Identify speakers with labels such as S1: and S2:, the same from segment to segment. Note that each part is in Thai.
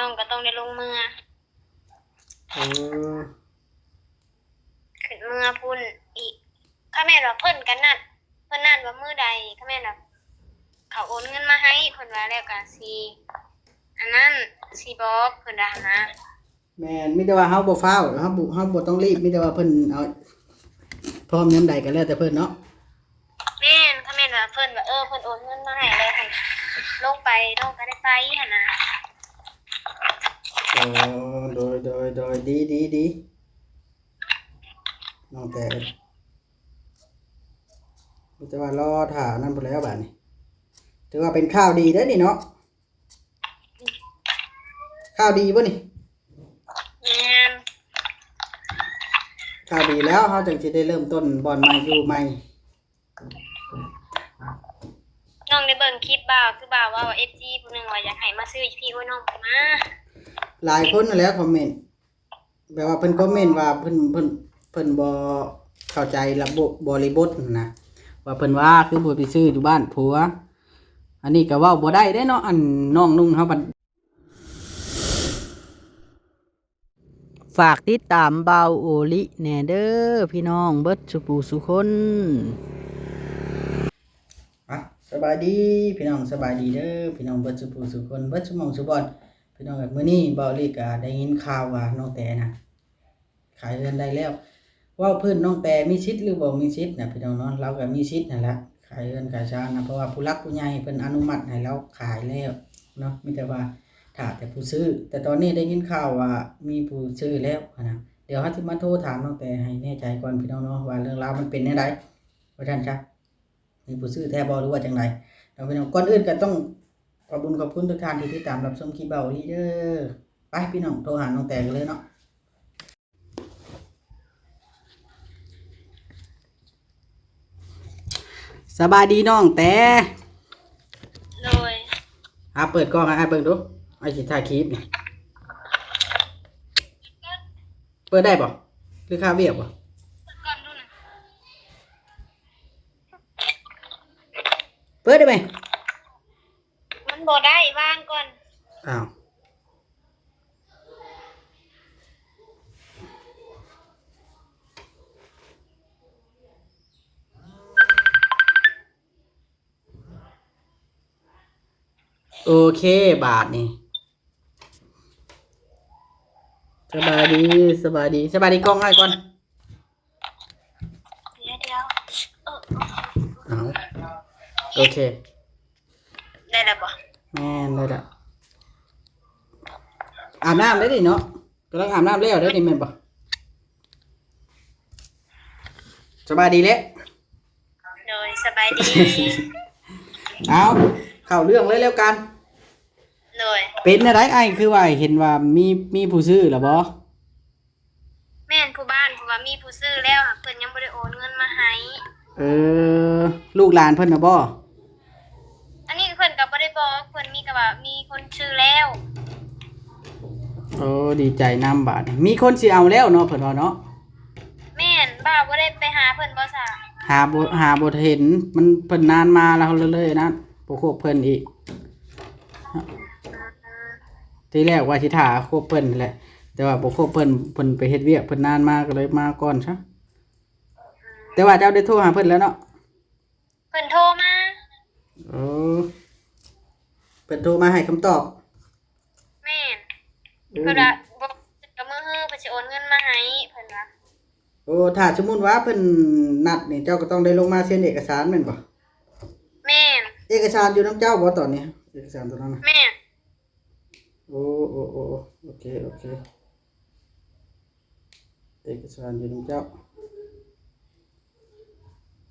S1: องก็ต้องได้ลงมือ
S2: เออ
S1: ขึ้นมือพุ่นอีกถ้าแม่นว่าเพิ่นกันนัดเพิ่นนัดว่ามื้อใดถ้าแม่นว่าเขาโอนเงินมาให้เพิ่นว่าแล้วก็สิอันนั้นสิบอกเพิ่นว่าหั่นนะ
S2: แม่นมีแต่ว่าเฮาบ่ฟ้าวเฮาบ่ต้องรีบมีแต่ว่าเพิ่นเอาพร้อมยามใดก็แล้วแต่เพิ่นเนาะ
S1: แม่นถ้าแม่นว่าเพิ่นว่าเพิ่นโอนเงินมาให้แล้วให้ลงไปน้องก็ได้ไปหั่นนะ
S2: อ๋อโดยดีน้องแต่มีแต่ว่ารอท่านั่นพุ่นแล้วบัดนี้ถือว่าเป็นข่าวดีเด้อนี่เนาะข่าวดีบ่นี่
S1: แม่น
S2: ข่าวดีแล้วเฮาจังสิได้เริ่มต้นบ่อนใหม่อยู่ใหม่
S1: น้องได้เบิ่งคลิปบ่าวคือบ่าวว่า FG ผู้หนึงว่าอยากให้มาซื้อพี่โอ้ยน้องมา
S2: หลายคนนั่นแหละคอมเมนต์แบบว่าเพิ่นคอมเมนต์ว่าเพิ่นบ่เข้าใจระบบบริบทนะว่าเพิ่นว่าคือบ่ไปซื้ออยู่บ้านผัวอันนี้ก็เว้าบ่ได้เด้เนาะอันน้องนุ่งเฮาบัดฝากติดตามเบาโอลิแหน่เด้อพี่น้องเบิดสุปูสุคนสบายดีพี่น้องสบายดีเด้อพี่น้องเบิดสุปูสุคนเบิดสุหม่องสุบอนพี่น้องแบบมื้อนี้เบาโอลิก็ได้ยินข่าวว่าน้องแต่นะขายเรือนได้แล้วว่าเพิ่นน้องแต่มีสิทธิ์หรือบ่มีสิทธิ์นะพี่น้องเนาะเราก็มีสิทธิ์นั่นแหละขายเรือนขายชานนะเพราะว่าผู้รักผู้ใหญ่เพิ่นอนุมัติให้เราขายแล้วเนาะมีแต่ว่าถ้าแต่ผู้ซื้อแต่ตอนนี้ได้ยินข่าวว่ามีผู้ซื้อแล้วนะเดี๋ยวเฮาสิมาโทรถามน้องแต่ให้แน่ใจก่อนพี่น้องเนาะว่าเรื่องราวมันเป็นแนวใดว่าซั่นจ้ะมีผู้ซื้อแท้บ่หรือว่าจังไดเราพี่น้องก่อนอื่นก็ต้องขอบคุณทุกท่านที่ติดตามรับชมคลิปเบาลีเด้อไปพี่น้องโทรหาน้องแต่กันเลยเนาะสบายดีน้องแต่
S1: โดย
S2: เปิดกล้องให้เบิ่งดูไอ้สิถ่ายคลิปนี่เปิดได้บ่หรือค่าเวียบบ่
S1: ก่อนดูนะ
S2: เปิดได้ไหม
S1: มันบ่ได้วางก่อน
S2: อ้าวโอเคบาทนี่สบายดีกล้องให้ก่อน
S1: เดี๋ยว
S2: เอาโอเค
S1: ได้แล้วบ่
S2: แม่นเลยละอาบน้ำได้ดิเนาะกำลังอาบน้ำแล้วได้ดิแม่นบ่สบายดีแล้ว
S1: โดยสบายดี
S2: เอาเข้าเรื่องเลยแล้วกัน
S1: โดย
S2: เป็นอะไรไอ้คือว่าเห็นว่ามีผู้ซื้อหรอบ่
S1: แม่นผู้บ้านผู้ว่ามีผู้ซื้อแล้วเพิ่นยังบ่ได้โอนเงินมาให้
S2: เออลูกหลานเพิ่นน่ะบ่
S1: อันนี้เพิ่นก็บ่ได้บอกเพิ่นมีก็ว่ามีคนซื้อแล้ว
S2: โอ้ดีใจนำบาดมีคนสิเอาแล้วเนาะเพิ่นว่าเนาะ
S1: แม่นบ่าวบ่ได้ไปหาเพิ่นบ่ซะ
S2: หาบ่เห็นมันเพิ่นนานมาแล้วเลยนะบ่ครบเพิ่นอีกที่แรกว่าสิท่าครบเพิ่นแหละแต่ว่าบ่ครบเพิ่นไปเฮ็ดเวียกเพิ่นนานมาก็เลยมาก่อนซะแต่ว่าเจ้าได้โทรหาเพิ่นแล้วเนาะ
S1: เพิ่นโทรมา
S2: เออเพิ่นโทรมาให้คำตอบ
S1: แม่นเพิ่นว่าบ่ก็มื้อฮื้อเพิ่นสิโอนเงินมาให้เพิ่นว่า
S2: โอ้ถ้าสมมุติว่าเพิ่นนัดนี่เจ้าก็ต้องได้ลงมาเซ็นเอกสารแม่นบ่
S1: แม่น
S2: เอกสารอยู่นำเจ้าบ่ตอนนี้เอกสารตัวนั้นน่ะ
S1: แม่น
S2: โอ้โอเคเอกสารอยู่นำเจ้า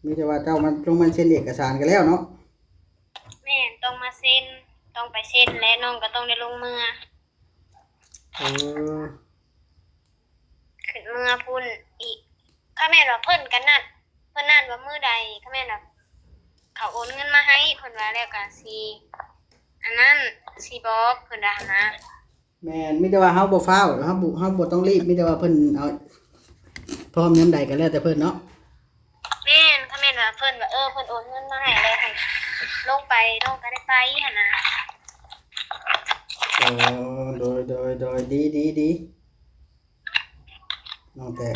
S2: มีแต่ว่าเจ้ามันลงมาเซ็นเอกสารกันแล้วเนาะ
S1: แม่นต้องมาเซ็นต้องไปเซ็นและน้องก็ต้องได้ลงมือ
S2: เออ
S1: ขึ้นมือพุ่นอีกถ้าแม่นว่าเพิ่นกันนัดเพิ่นนัดว่ามื้อใดถ้าแม่นว่าเขาโอนเงินมาให้เพิ่นว่าแล้วก็สิอันนั้นสิบอกเพิ่นว่าหั่นนะ
S2: แม่นมีแต่ว่าเฮาบ่ฟ้าวเฮาบ่ต้องรีบมีแต่ว่าเพิ่นเอาพร้อมยามใดก็แล้วแต่เพิ่นเนาะ
S1: แม่นถ้าแม่นว่าเพิ่นว่าเพิ่นโอนเงินมาให้แล้วให้ลงไปน้องก็ได้ไปหั่นนะ
S2: เออโดยดีน้องแต่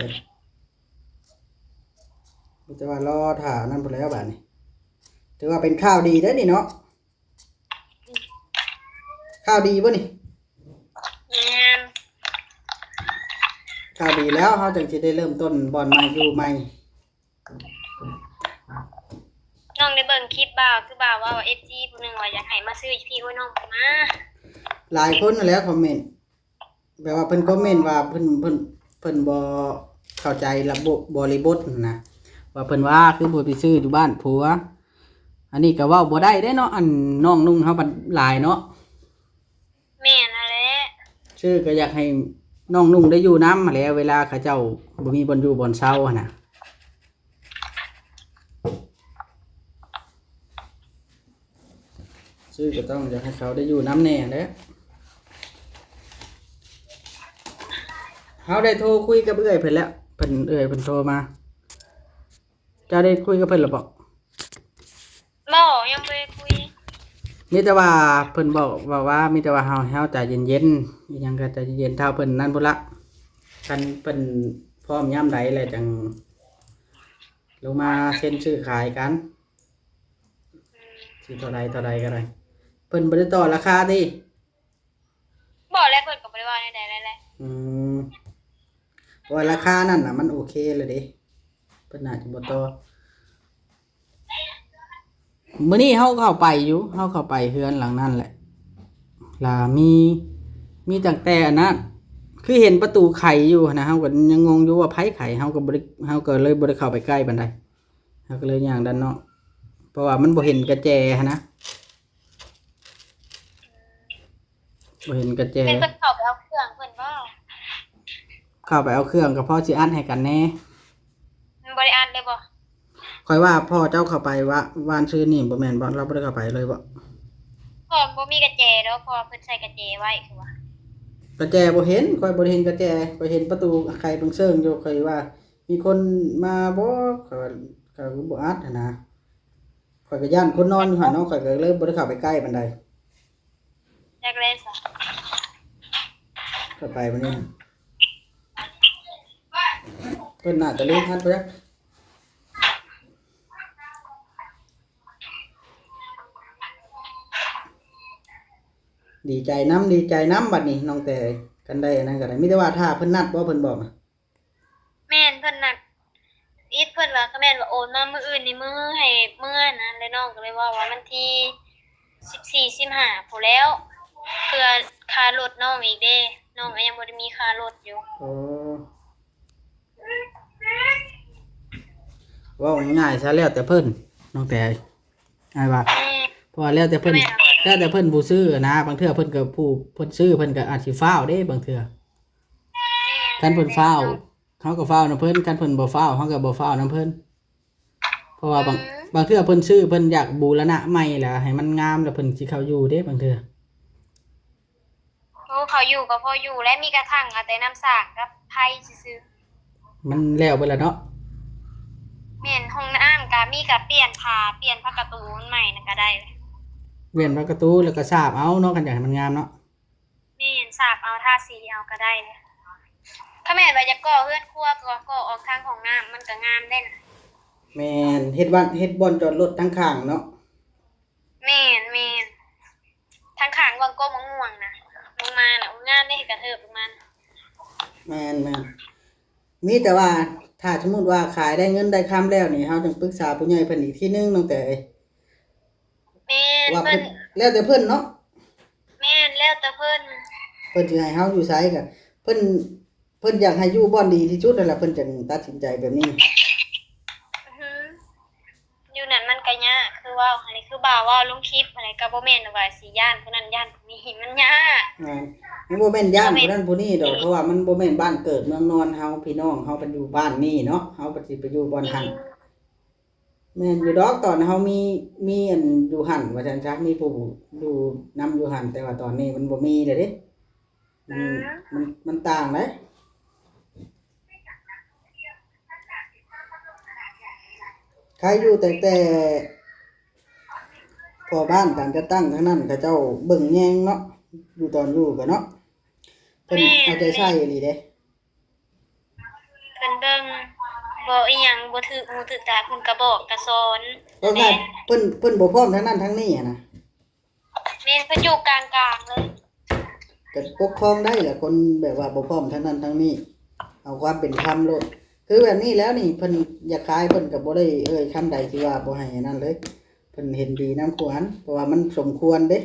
S2: แต่ว่ารอถ่านั่นพอแล้วบัดนี้ถือว่าเป็นข้าวดีเด้อนี่เนาะข้าวดีบ่นี่
S1: แม่น
S2: ข้าวดีแล้วเฮาจึงสิได้เริ่มต้นบ่อนใหม่อยู่ใหม่
S1: น้องได้เบิ่งคลิปบ่าวคือบ่าวว่า FG ผู้หนึงว่าอยากให้มาซื้อพี่โอ้ยน้องมา
S2: หลายคนนั่นแหล้วคอมเมนต์แบบว่าเพิ่นคอมเมนต์ว่าเพิ่นบ่เข้าใจระบบบริบทนะว่าเพิ่นว่าคือบ่ไปซื้ออยู่บ้านผัวอันนี้ก็เว้าบ่ได้เด้เนาะอันน้องนุ่งเฮาบัดหลายเนาะ
S1: แม่นนั่นแหละ
S2: ชื่อก็อยากให้น้องนุ่งได้อยู่นำแหล้วเวลาเขาเจ้าบ่มีบ่อนอยู่บ่อนเช่าหั่นน่ะชื่อก็ต้องอยากให้เขาได้อยู่นำแน่แหละเฮาได้โทรคุยกับเอื้อยเพิ่นแล้วเพิ่นโทรมาเจ้าได้คุยกับเพิ่นหรือบ่
S1: บ่ยังบ่ได้คุย
S2: มีแต่ว่าเพิ่นบอกว่ามีแต่ว่าเฮาใจเย็นๆอีหยังก็ใจเย็นๆเท่าเพิ่นนั่นพุ่นละคันเพิ่นพร้อมยามใดแล้วจังลงมาเซ็นซื้อขายกันสิเท่าใดก็ได้เพิ่นบ่ได้ต่อราคาติ
S1: บ่แล้วเพิ่นก็บ่ได้ว่าใดๆเลย
S2: อืมเพราะว่าราคานั่นน่ะมันโอเคเลยเด้เพิ่นน่าจะบ่ต่อมื้อนี้เฮาเข้าไปเฮือนหลังนั้นแหละล่ะมีตั้งแต่อันนั้นคือเห็นประตูไขอยู่นะเฮาก็ยังงงอยู่ว่าไผไขเฮาก็เลยบ่ได้เข้าไปใกล้ปานใดเฮาก็เลยย่างด้านนอกเพราะว่ามันบ่เห็นกระแจหั้นนะบ่เห็นกระแจ
S1: เป็นเพิ่นเข้าไปเอาเครื่องเพิ่นบ่
S2: เข้าไปเอาเครื่องก็พอสิอัดให้กันแน่
S1: มันบ่ได้อ่านเลยบ่
S2: ค่อยว่าพ่อเจ้าเข้าไปว่าว่านชื่อนี่บ่แม่นบ่เราบ่ได้เข้าไปเลยบ่
S1: พอบ่มีกระแจดอกพอเพิ่นใส่กระแจไว้คือว่าก
S2: ระแจบ่เห็นค่อยบ่ได้เห็นกระแจค่อยเห็นประตูไขเบิ่งเซิงอยู่ค่อยว่า มีคนมาบ่ค่อยว่าก็บ่อัดหั้นนะค่อยก็ย่านคนนอนอยู่หั่นเนาะค่อยก็เลยบ่ได้เข้าไปใกล้ปานใด
S1: จักเลยซะ
S2: เข้าไปบัดนี้เพิ่นน่าจะลืมทัดไปแล้วดีใจนำบัดนี้น้องแต่กันได้อันนั้นก็ได้มีแต่ว่าถ้าเพิ่นนัดบ่เพิ่นบอกน่ะ
S1: แม่นเพิ่นน่ะอีทเพิ่นว่าก็แม่นว่าโอนมามื้ออื่นนี่มื้อให้มื้อนั้นเลยน้องก็เลยว่าวันที่14 15พู้นแล้วเพื่อค่ารถน้องอีกเด้น้องก็ยังบ่ได้มีค่ารถอยู่
S2: อ๋อเว้าง่ายๆซะแล้วแต่เพิ่นน้องแต่อ้ายว่า
S1: แม่
S2: เพราะว่าแล้วแต่เพิ่นผู้ซื้อนะบางเทื่อเพิ่นก็ผู้เพิ่นซื้อเพิ่นก็อาจสิฟ้าวเด้บางเทื่อคันเพิ่นฟ้าวเฮาก็ฟ้าวนำเพิ่นคันเพิ่นบ่ฟ้าวเฮาก็บ่ฟ้าวนำเพิ่นเพราะว่าบางเทื่อเพิ่นซื้อเพิ่นอยากบูรณะใหม่ล่ะให้มันงามแล้วเพิ่นสิเข้าอยู่เด้บางเทื่อ
S1: โอ้เขาอยู่ก็พออยู่และมีกระทั่งเอาแต่น้ำสากกับไผซื่อ
S2: มันแล้วเบิดแล้วเนาะ
S1: ๆแม่นห้องน้ำก็มีก็เปลี่ยนผ้าเปลี่ยนผ้าการ์ตูนใหม่นั่นก็ได้เลย
S2: เว้นประตูแล้วก็สาบเอาเนาะกันอยากให้มันงามเนาะ
S1: แม่นสากเอาทาสีเอาก็ได้เลยถ้าแม่นว่าจะก่อเฮือนครัวก็ก่อออกทางของน้ำมันก็งามได้นะ
S2: แม่นเฮ็ดบ่อนจอดรถทั้งข้างเนาะ
S1: แม่นทางข้างวังโก้มะม่วงนะลงมาน่ะงามได้กระเทิบลงมาน่ะ
S2: แม่นมีแต่ว่าถ้าสมมุติว่าขายได้เงินได้คำแล้วนี่เฮาต้องปรึกษาผู้ใหญ่เพิ่นอีกทีนึงตั้งแต่
S1: แม่น
S2: ว่า
S1: เพิ่
S2: เพิ่
S1: น
S2: นแล้วแต่เพิ่นเนาะ
S1: แม่นแล้วแต่เพิ่น
S2: เพิ่นสิให้เฮาอยู่ไสก็เพิ่นอยากให้อยู่บ่อนดีที่สุดนั่นแหละเพิ่นจึงตัดสินใจแบบนี้
S1: อื้อหืออยู่นั่นมันก็ยากคือว่าอะไรคือบ่าวว่าลงคลิปอะไรก็บ่แม่นว่าสิย่านผู้นั้นย่านผู้นี้มันยาก
S2: มันบ่แม่นย่านผู้นั้นผู้นี้ดอกเพราะว่ามันบ่แม่นบ้านเกิดเมืองนอนเฮาพี่น้องเฮาเป็นอยู่บ้านนี้เนาะเฮาก็สิไปอยู่บ่อนหันแม่นอยู่ดอกตอนเฮามีอันอยู่หันว่าซั่นซะมีผู้อยู่นำอยู่หันแต่ว่าตอนนี้มันบ่มีเลยเด้มันต่างเด้ใครอยู่แต่พอบ้านการจะตั้งทางนั้นเขาเจ้าเบิ่งแยงเนาะ อยู่ตอนอยู่ก็เนาะเพิ่นเอาใจใส่อีหลีเด้
S1: เพิ่นเบิ่งบ่อีหยังบ่ถูกหูถูกตาเพิ่นก็บอกก็สอน
S2: ก็ง่ายเพิ่นบ่พร้อมทั้งนั้นทั้งนี้อะนะ
S1: แม่นเพิ่นอยู่กลางๆเลย
S2: ก็ปกครองได้แหละคนแบบว่าบ่พร้อมทั้งนั้นทั้งนี้เอาความเป็นธรรมโลดคือแบบนี้แล้วนี่เพิ่นอยากขายเพิ่นก็บ่ได้คำใดที่ว่าบ่ให้อันนั้นเลยเพิ่นเห็นดีนำควรเพราะว่ามันสมควรเด้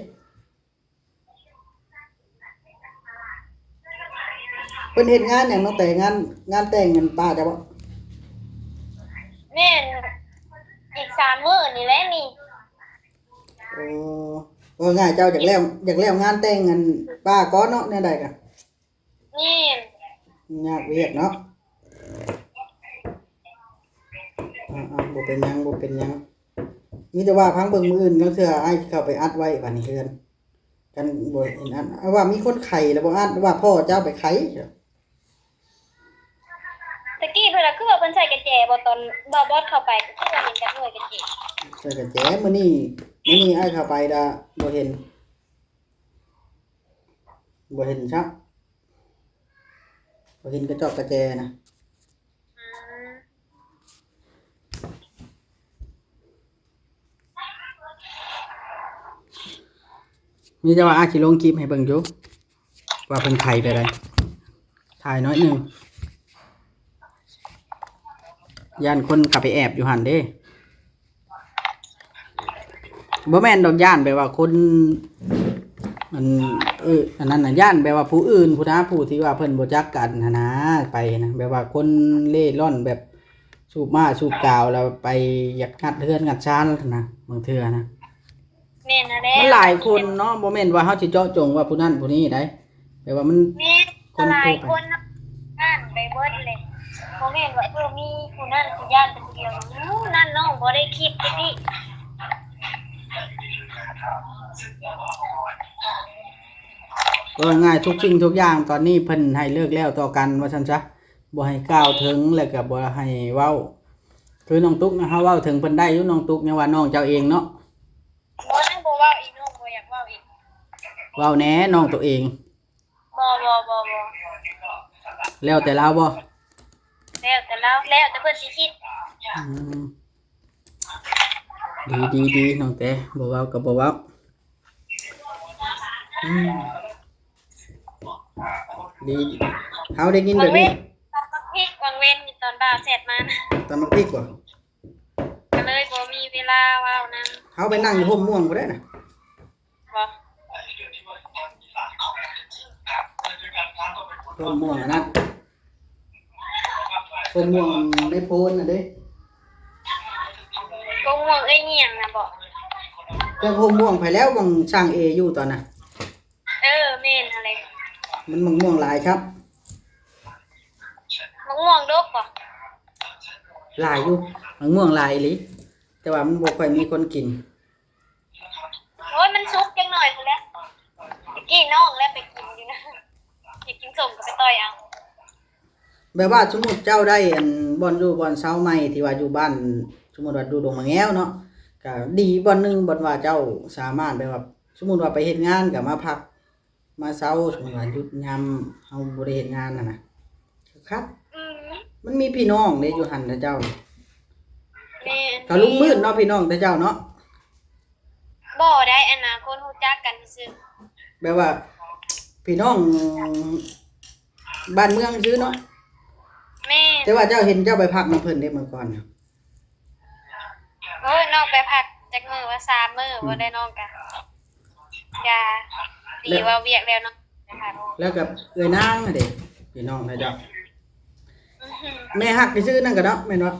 S2: เพิ่นเฮ็ดงานหยังเนาะแต่งานแต่งเงินป้าจะบ่
S1: แม่นอีก3มื้อนี่แหละนี่
S2: โอ้ว่าง่ายเจ้าอยากแล้วงานแต่งเงินป้าก่อนเนาะแนวใดก็
S1: แม่น
S2: ยากเวียกเนาะบ่เป็นหยังบ่เป็นหยังมีแต่ว่าพังเบิ่งมื้ออื่นแล้วเทื่ออ้ายเข้าไปอัดไว้บัดนี้เฮือนกันบ่เห็นอันว่ามีคนไข้แล้วบ่อัดว่าพ่อเจ้าไปไข้
S1: ตะกี้เพิ่นน่ะคือว่าเพิ่นใส่กระแจบ่ตอนบ่บอสเข้าไปก็คือว่าเห็นกับหน่วยกระแจ
S2: ใส่กระแจมื้อนี้อ้ายเข้าไปดะบ่เห็นชักบ่เห็นกระจอกกระแจนะ
S1: อืม
S2: มีแต่ว่าอ้ายสิลงคลิปให้เบิ่งอยู่ว่าเพิ่นไข้ไปไดถ่ายน้อยหนึงย่านคนเข้าไปแอบอยู่หั่นเด้บ่แม่นดอกย่านแบบว่าคนมันอันนั้นน่ะย่านแบบว่าผู้อื่นผู้นะผู้ที่ว่าเพิ่นบ่จักกันหันนะไปนะแบบว่าคนเล่ร่อนแบบสูบสูบกาวแล้วไปอยากงัดเฮือนงัดชานนะบางเทื่อนะ
S1: แม่นน่ะแหละ
S2: มันหลายคนเนาะบ่แม่นว่าเฮาสิเจาะจงว่าผู้นั้นผู้นี้ได้แบบว่ามัน
S1: แม่นก็หลายคนนะอ่านไปเบิดเลยบ่แม่นว่ามีผู้นั้นผู้ย่านเป็นผู้เดียวนั่นน้องบ่ได้คิดจังนี้
S2: ก็ง่ายทุกสิ่งทุกอย่างตอนนี้เพิ่นให้เลิกแล้วต่อกันว่าซั่นซะบ่ให้กล่าวถึงแล้วก็บ่ให้เว้าคือน้องตุ๊กนะเฮาเว้าถึงเพิ่นได้อยู่น้องตุ๊กยังว่าน้องเจ้าเองเนาะ
S1: บ่นั่งบ่เว้าอีกน้องบ่อยากเว้าอีก
S2: เว้าแหน่น้องตัวเอง
S1: บ่
S2: แล้วแต่เราบ่
S1: แล้วแต่เราแล้วแต่เพิ่นสิคิด
S2: อืมดีน้องแต่บ่เว้าก็บ่เว้าอืมดีเฮาได้ยินแบบนี้
S1: ตอนพริกวังเว้นอยู่ตอนบ่าวเสร็จมานะ
S2: ตอนมักพริกบ่
S1: ก็เลยบ่มีเวลาเว้านำ
S2: เฮาไปนั่งอยู่ห่มม่วงบ่ได้น่ะ
S1: บ่
S2: ห่มม่วงอันนั้นห่มม่วงในโพนน่ะเด้
S1: กงม่วงเอ้ยเหี่ยงน่ะบ่
S2: แต่ห่มม่วงไปแล้ววังสร้างเออยู่ตอนน่ะ
S1: แม่นอะไร
S2: มันมังม่วงหลายครับ
S1: มะม่วงดกบ่
S2: หลายอยู่มังม่วงหลายอีหลีแต่ว่ามันบ่ค่อยมีคนกิน
S1: โอ้ยมันสุกจังหน่อยพุ่นแหละตะกี้น้องแล้วไปกินอยู่นะอยากกินส้มก็ไปต่อยเอา
S2: แบบว่าสมมุติเจ้าได้อันบ่อนอยู่บ่อนเช้าใหม่ที่ว่าอยู่บ้านสมมุติว่าอยู่ดงมะแง้วเนาะก็ดีบ่อนหนึงบ่อนว่าเจ้าสามารถแบบว่าสมมุติว่าไปเฮ็ดงานก็มาพักมาเช้าสมมุติว่าหยุดยามเฮาบ่ได้เฮ็ดงานนั่นน่ะครับ
S1: อืม
S2: มันมีพี่น้องเด้อยู่หั่นแต่เจ้า
S1: แม่น
S2: ก็ลุงมืดเนาะพี่น้องแต่เจ้าเนาะ
S1: บ่ได้อนาคตรู้จักกันซื่อ
S2: แบบว่าพี่น้องบ้านเมืองซื่อเนาะ
S1: แม่น
S2: แต่ว่าเจ้าเห็นเจ้าไปพักนํเพิ่นได้เมื่อก่อนน่ะ
S1: โอ้ยน้องไปพักจักมื้อว่า3มื้อบ่ได้น้องกะอย่าดีว่าเวียกแล้วเนาะนะคะ
S2: แล้วกับเอ้ยนางน่ะเด้พี่น้องแต่เจ้า
S1: อื้อหือ
S2: แม่ฮักไปซื้อนั่นก็เนาะแม่นบ่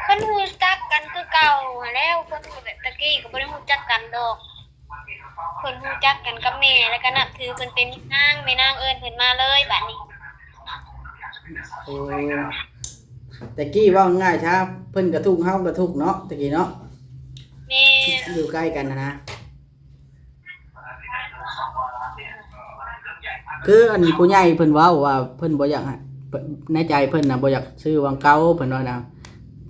S1: เพิ่นรู้จักกันคือเก่าหั้นแล้วเพิ่นก็แบบตะกี้ก็บ่ได้รู้จักกันดอกเพิ่นรู้จักกันกับแม่แล้วก็นับถือเพิ่นเป็นนางแม่นางเอิ้นเพิ่นมาเลยบัดนี้
S2: โอ้แต่กี้เว้าง่ายช้าเพิ่นก็ทุกข์เฮาก็ทุกข์เนาะตะกี้เนาะ
S1: แม่
S2: อยู่ใกล้กันนะคืออันผู้ใหญ่เพิ่นเว้าว่าเพิ่นบ่อยากให้ในใจเพิ่นน่ะบ่อยากซื้อวังเก่าเพิ่นว่านะ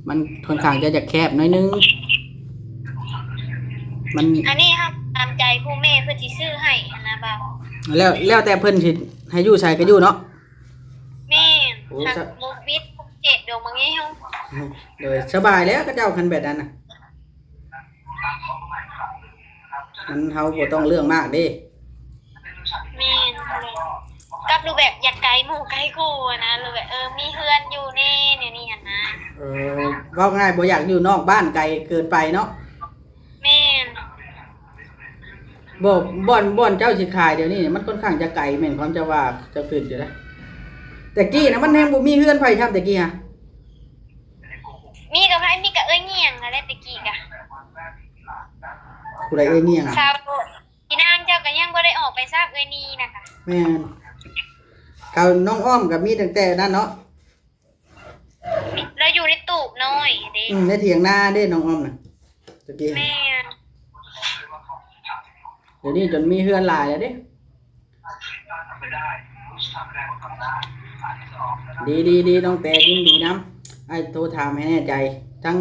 S2: มันค่อนข้างจะแคบหน่อยนึงมัน
S1: อันนี้ครับ ามใจผู้แม่เพิ่นสิซื้อให้หั้นนะบ่าว
S2: แล้วแต่เพิ่นสิให้อยู่ใช้ก็อยู่เนาะ
S1: แม่น
S2: โอ้
S1: หัก
S2: สะ
S1: บ่วิดเจ็ดดอกบางแง้ว
S2: โดยสบายแล้วก็เจ้าคันแบบนั้นน่ะมันเฮาบ่ต้องเรื่องมากเด้
S1: แม่นกับรูปแบบอยากไกลหมู่ไกลคู่อะนะรูปแบบมีเฮือนอยู่แน่เนี่ยนี่หั่นนะ
S2: เว้าง่ายบ่อยากอยู่นอกบ้านไกลเกินไปเนาะ
S1: แม่น
S2: บ่อนเจ้าสิขายเดี๋ยวนี้มันค่อนข้างจะไกลแม่นความจะว่าจะขึ้นอยู่แล้วแต่กี้นะมันแฮงบ่มีเฮือนไผครับแต่กี้ฮะ
S1: มีกับไผมีกับเงี่ยงอะไรตะกี้กะ
S2: ผู้ใดเอ้ยเงี่ยงอ่ะ
S1: ชาวพี่นางเจ้าก็ยังบ่ได้ออกไปทราบนี่นะคะ
S2: แม่นกับน้องอ้อมก็มีตั้งแต่นั้นเนาะ
S1: เราอยู่ในตูบน้อยเด้
S2: ในเถียงนาเด้น้องอ้อมน่ะตะกี้
S1: แม่น
S2: เดี๋ยวนี้จนมีเฮือนหลายแล้วเด้ดีน้องแต่ยินดีนํไอ้โทรถามให้แน่ใจทั้ง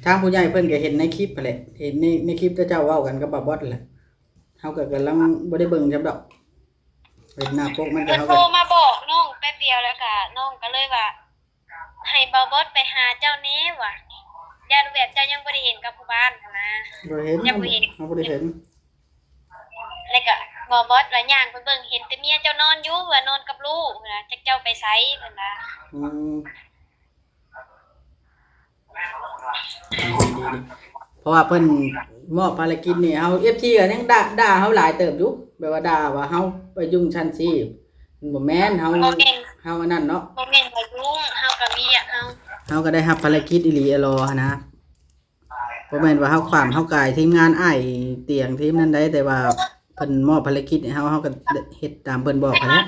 S2: ทางผู้ใหญ่เพิ่นก็เห็นในคลิปนั่นแหละเห็นในคลิปเจ้าเว้ากันกับบ่าวบอสนั่นแหละเฮาก็กำลังบ่ได้เบิ่งจับดอกเป็นหน้าปกมันก็
S1: เพิ่น
S2: เฮา
S1: โทร
S2: ก็
S1: มาบอกน้องแป๊บเดียวแล้วก็น้องก็เลยว่าให้บอบอสไปหาเจ้าแน่ว่ะญาติแบบเจ้ายังบ่ได้เห็นกับผู้บ้านหั้นนะ
S2: บ่เห็น
S1: ยังบ่เห็น
S2: เฮาบ่ได้เห็น
S1: แล้วก็บอบอสว่าย่างไปเบิ่งเห็นแต่เมียเจ้านอนอยู่ว่านอนกับลูกนะจักเจ้าไปไสเพิ่นว่า
S2: อืมดีเพราะว่าเพิ่นมอบภารกิจนี่เฮา FT ก็ยังด่าเฮาหลายเติบอยู่แบบว่าด่าว่าเฮาไปยุ่งชั้นซี่มันบ่แม่นเฮา
S1: บ่แม่น
S2: เฮาอันนั้นเนาะ
S1: บ่แม่นว่ายุ่งเฮาก็มีอะเฮา
S2: เฮาก็ได้รับภารกิจอีหลีอรอหั้นนะบ่แม่นว่าเฮาขวามเฮากายทีมงานอ้ายเตียงทีมนั้นได้แต่ว่าเพิ่นมอบภารกิจให้เฮาก็เฮ็ดตามเพิ่นบอกหั้นแหละ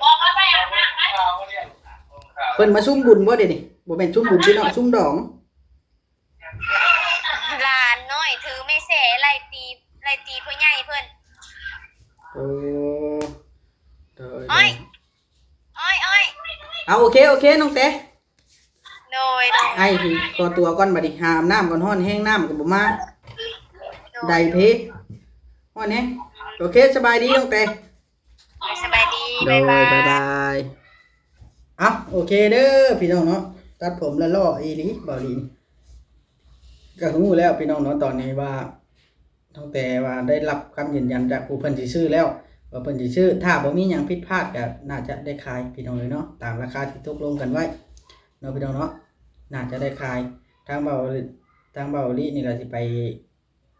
S1: บอกว่าไปอาบน้ำ
S2: เพิ่นมาซุ่มบุญบ่เด้นี่บ่แม่นซุ่มบุญพี่เนาะซุ่มดอง
S1: หลานน้อยถือไม่เสไล่ตีผู้ใหญ่เพิ่น
S2: โอ้โดย
S1: อ้อยอ้อย
S2: เอาโอเคน้องเต้
S1: โดย
S2: ไอ้สิขอตัวก่อนบัดนี้หาอาบน้ำก่อนฮ้อนแห้งน้ำก็บ่มาใดเพฮ้อนแฮงโอเคสบายดีน้องเต้
S1: สบายดี
S2: โด
S1: บ๊าย ยบาย
S2: บ๊ายบายเอาโอเคเด้อพี่น้องเนาะตัดผมแล้วล่ออีหลีบ่ลีนก็รู้แล้วพี่น้องเนาะตอนนี้ว่าตั้งแต่ว่าได้รับคำยืนยันจากผู้เพิ่นสิซื้อแล้วว่าเพิ่นสิซื้อถ้าบ่มีหยังผิดพลาดก็น่าจะได้ขายพี่น้องเลยเนาะตามราคาที่ตกลงกันไว้เนาะพี่น้องเนาะน่าจะได้ขายทางเบาลีนี่ล่ะสิไป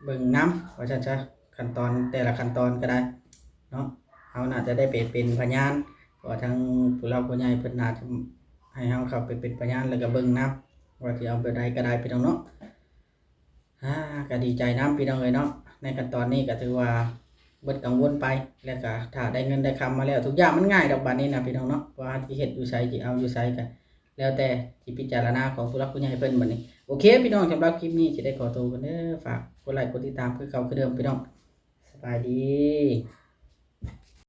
S2: เบิ่งน้ำว่าซั่นซะขั้นตอนแต่ละขั้นตอนก็ได้เนาะเฮาน่าจะได้เป็นพยานเพราะว่าทางผู้เราผู้ใหญ่เพิ่นน่าจะให้เฮาเข้าไปเป็นพยานแล้วก็เบิ่งน้ำว่าสิเอาไปใดก็ได้พี่น้องเนาะก็ดีใจน้ำพี่น้องเลยเนาะในขั้นตอนนี้ก็ถือว่าเบิดกังวลไปแล้วก็ถ้าได้เงินได้คำมาแล้วทุกอย่างมันง่ายดอกบัดนี้นะพี่น้องเนาะว่าที่เฮ็ดอยู่ไสสิเอาอยู่ไสก็แล้วแต่ที่พิจารณาของผู้รักผู้ใหญ่เพิ่นบัดนี้โอเคพี่น้องสำหรับคลิปนี้สิได้ขอตัวกันเด้อฝากกดไลค์กดติดตามคือเก่าคือเดิมพี่น้องสบายดี